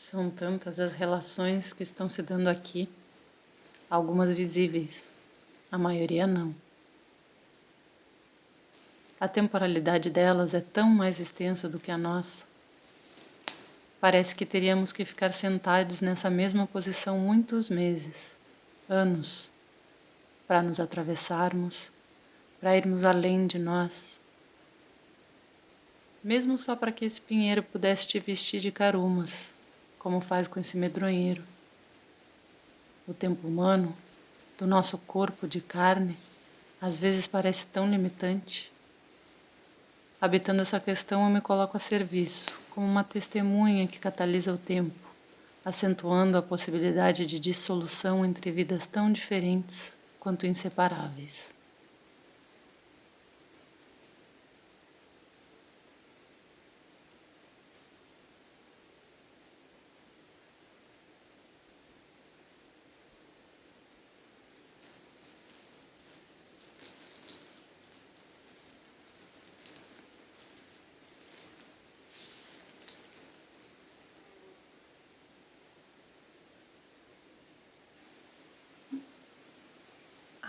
São tantas as relações que estão se dando aqui, algumas visíveis, a maioria não. A temporalidade delas é tão mais extensa do que a nossa. Parece que teríamos que ficar sentados nessa mesma posição muitos meses, anos, para nos atravessarmos, para irmos além de nós. Mesmo só para que esse pinheiro pudesse te vestir de carumas, como faz com esse medronheiro. O tempo humano, do nosso corpo de carne, às vezes parece tão limitante. Habitando essa questão, eu me coloco a serviço, como uma testemunha que catalisa o tempo, acentuando a possibilidade de dissolução entre vidas tão diferentes quanto inseparáveis.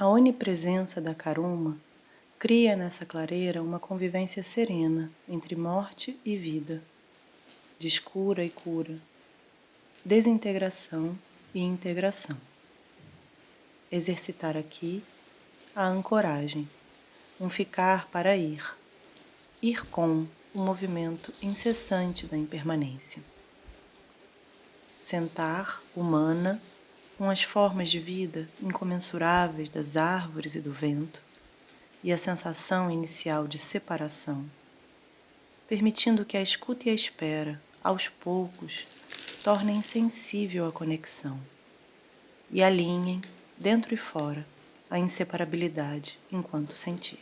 A onipresença da Karuma cria nessa clareira uma convivência serena entre morte e vida, descura e cura, desintegração e integração. Exercitar aqui a ancoragem, um ficar para ir com o movimento incessante da impermanência. Sentar humana com as formas de vida incomensuráveis das árvores e do vento, e a sensação inicial de separação, permitindo que a escuta e a espera, aos poucos, tornem sensível a conexão e alinhem, dentro e fora, a inseparabilidade enquanto sentir.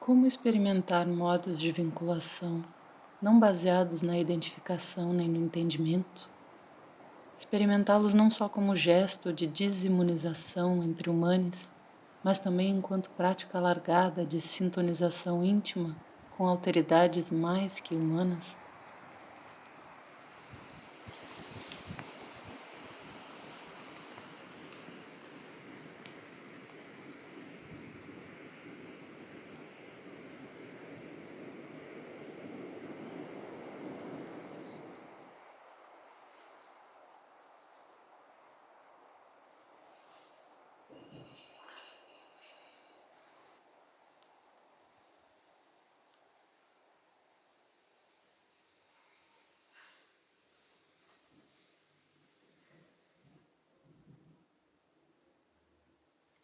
Como experimentar modos de vinculação não baseados na identificação nem no entendimento? Experimentá-los não só como gesto de desimunização entre humanos, mas também enquanto prática alargada de sintonização íntima com alteridades mais que humanas?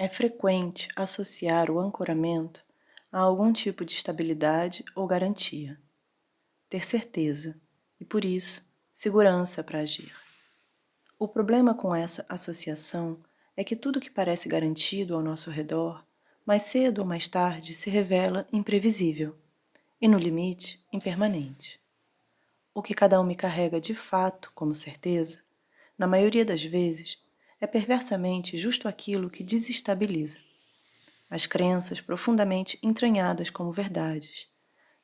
É frequente associar o ancoramento a algum tipo de estabilidade ou garantia, ter certeza e, por isso, segurança para agir. O problema com essa associação é que tudo que parece garantido ao nosso redor, mais cedo ou mais tarde, se revela imprevisível e, no limite, impermanente. O que cada um me carrega de fato como certeza, na maioria das vezes, é perversamente justo aquilo que desestabiliza. As crenças profundamente entranhadas como verdades,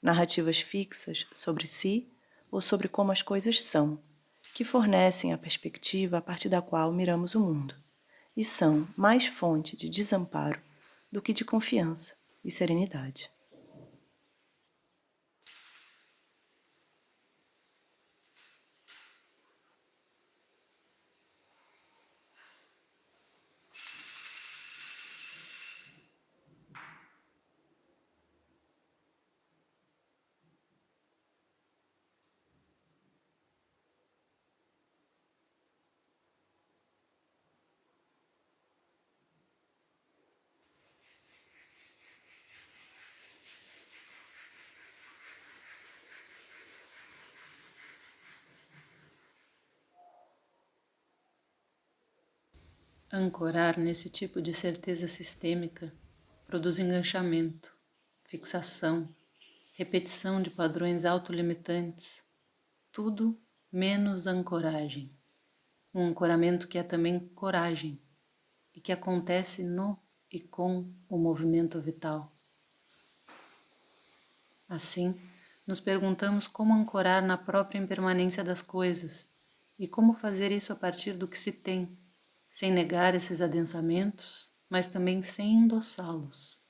narrativas fixas sobre si ou sobre como as coisas são, que fornecem a perspectiva a partir da qual miramos o mundo, e são mais fonte de desamparo do que de confiança e serenidade. Ancorar nesse tipo de certeza sistêmica produz enganchamento, fixação, repetição de padrões autolimitantes, tudo menos ancoragem. Um ancoramento que é também coragem e que acontece no e com o movimento vital. Assim, nos perguntamos como ancorar na própria impermanência das coisas e como fazer isso a partir do que se tem, sem negar esses adensamentos, mas também sem endossá-los.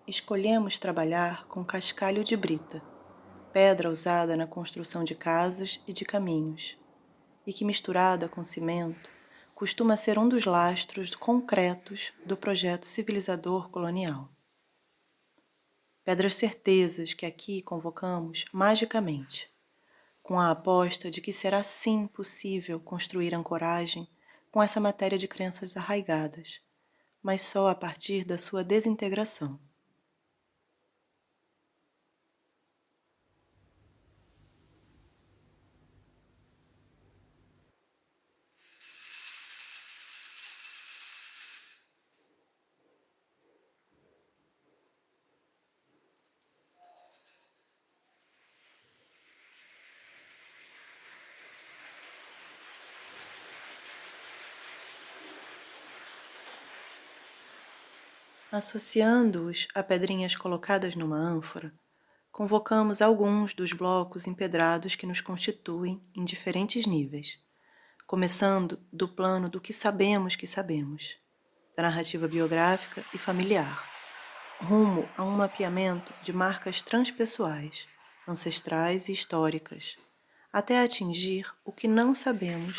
Escolhemos trabalhar com cascalho de brita, pedra usada na construção de casas e de caminhos, e que misturada com cimento costuma ser um dos lastros concretos do projeto civilizador colonial. Pedras certezas que aqui convocamos magicamente, com a aposta de que será sim possível construir ancoragem com essa matéria de crenças arraigadas, mas só a partir da sua desintegração. Associando-os a pedrinhas colocadas numa ânfora, convocamos alguns dos blocos empedrados que nos constituem em diferentes níveis, começando do plano do que sabemos, da narrativa biográfica e familiar, rumo a um mapeamento de marcas transpessoais, ancestrais e históricas, até atingir o que não sabemos,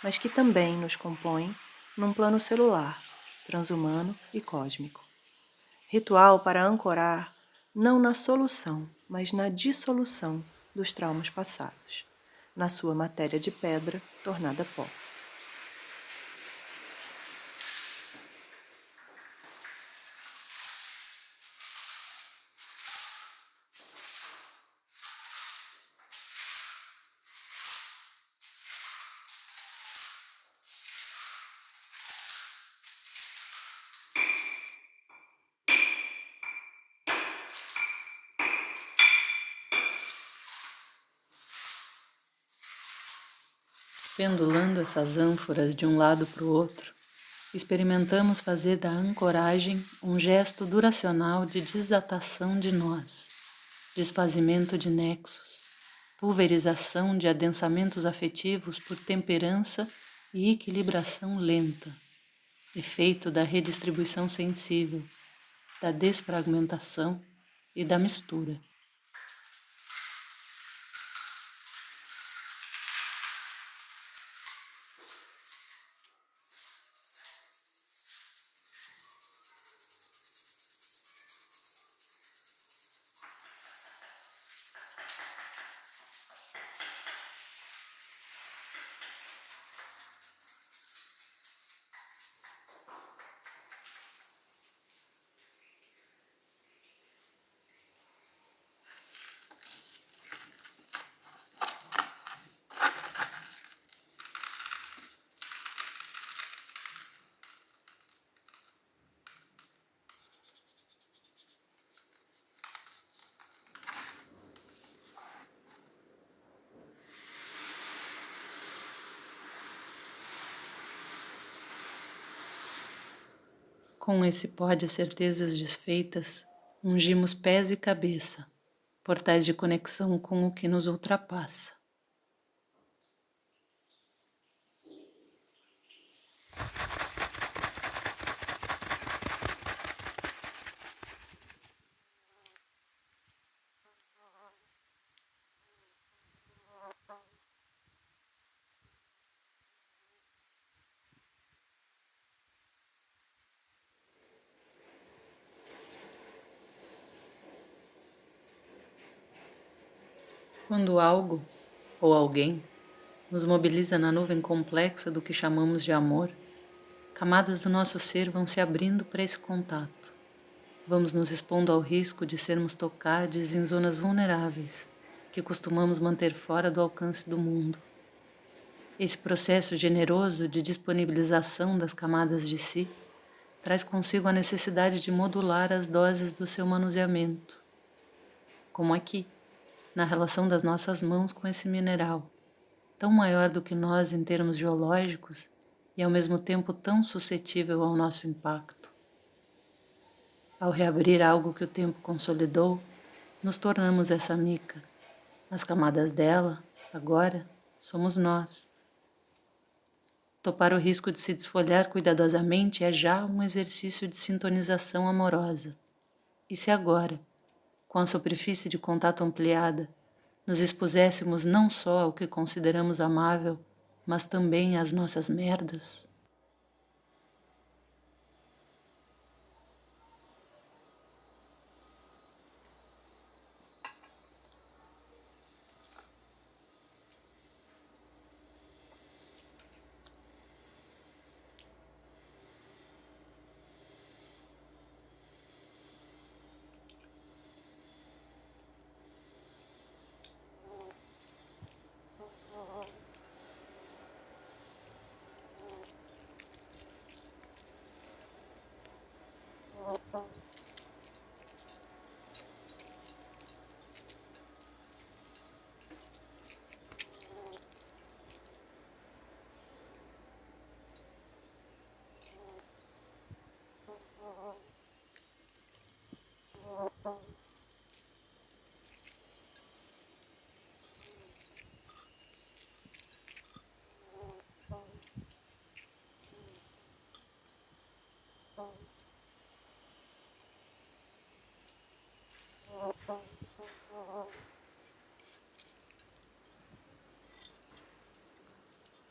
mas que também nos compõe num plano celular, transhumano e cósmico. Ritual para ancorar não na solução, mas na dissolução dos traumas passados, na sua matéria de pedra tornada pó. Pendulando essas ânforas de um lado para o outro, experimentamos fazer da ancoragem um gesto duracional de desatação de nós, desfazimento de nexos, pulverização de adensamentos afetivos por temperança e equilibração lenta, efeito da redistribuição sensível, da desfragmentação e da mistura. Com esse pó de certezas desfeitas, ungimos pés e cabeça, portais de conexão com o que nos ultrapassa. Quando algo, ou alguém, nos mobiliza na nuvem complexa do que chamamos de amor, camadas do nosso ser vão se abrindo para esse contato. Vamos nos expondo ao risco de sermos tocados em zonas vulneráveis, que costumamos manter fora do alcance do mundo. Esse processo generoso de disponibilização das camadas de si traz consigo a necessidade de modular as doses do seu manuseamento, como aqui, na relação das nossas mãos com esse mineral, tão maior do que nós em termos geológicos e ao mesmo tempo tão suscetível ao nosso impacto. Ao reabrir algo que o tempo consolidou, nos tornamos essa mica. As camadas dela, agora, somos nós. Topar o risco de se desfolhar cuidadosamente é já um exercício de sintonização amorosa. E se agora, com a superfície de contato ampliada, nos expuséssemos não só ao que consideramos amável, mas também às nossas merdas?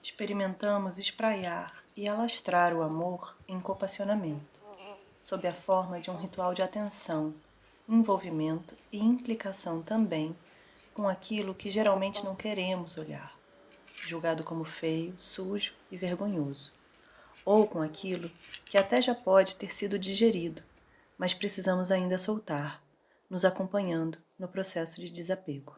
Experimentamos espraiar e alastrar o amor em compassionamento, sob a forma de um ritual de atenção, envolvimento e implicação também com aquilo que geralmente não queremos olhar, julgado como feio, sujo e vergonhoso, ou com aquilo que até já pode ter sido digerido, mas precisamos ainda soltar, nos acompanhando no processo de desapego.